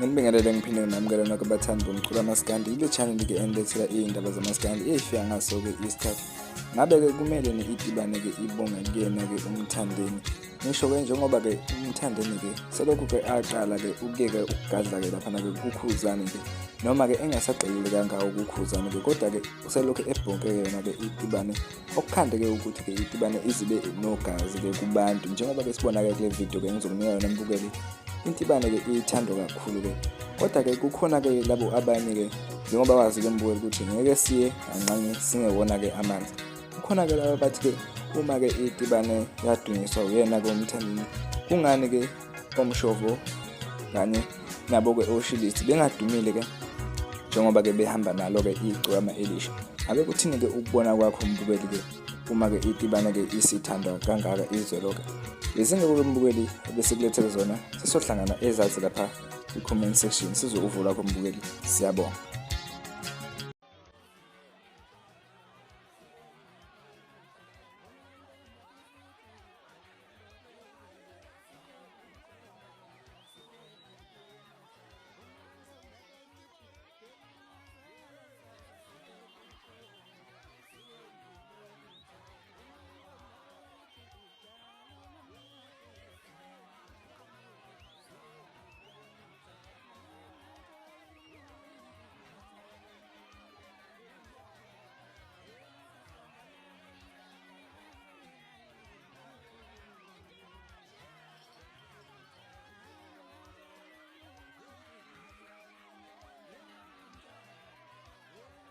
Ngibingelele ngiphinde nginamukela kubathandi bomculo wamaskandi. Ile channel ke endethela izindaba zamaskandi efika ngaso ke isikhathi. Ngabe ke kumele Intibane ke ibonge kuyena ke umthandeni. Ngisho ke njengoba ke umthandeni ke selokhu ke aqala ke ukuyeka ukugadla ke lapha ke kukhuzane ke noma ke engasagxilile kangaka ukukhuzane ke kodwa ke uselokhu ebhonke yena ke Intibane okukhande ke ukuthi ke Intibane izibe nogazi ke kubantu njengoba ke sibona ke kule video ke ngizokunika yona mbukeli. Intibane ke ithandwa kakhulu ke kodwa ke kukhona ke labo abanye ke njengoba wazi ke mbukeli ukuthi ngeke siye anqanye singewona ke amanzi. Kukhona ke laba bathi ke uma ke Intibane yadunyiswa uyena ke umthandeni kungani ke omshovo kanye nabo ke oshilisi bengadumile ke njengoba ke behamba nalo ke igcokama elisha. Ake kuthini ke ukubona kwakho mbukeli ke uma ke Intibane ke isithandwa kangaka izwe lonke. Lezinto ke mbukeli bese kulethele zona sisohlangana ezazi lapha i-comment section sizokuvula kombukeli. Siyabonga.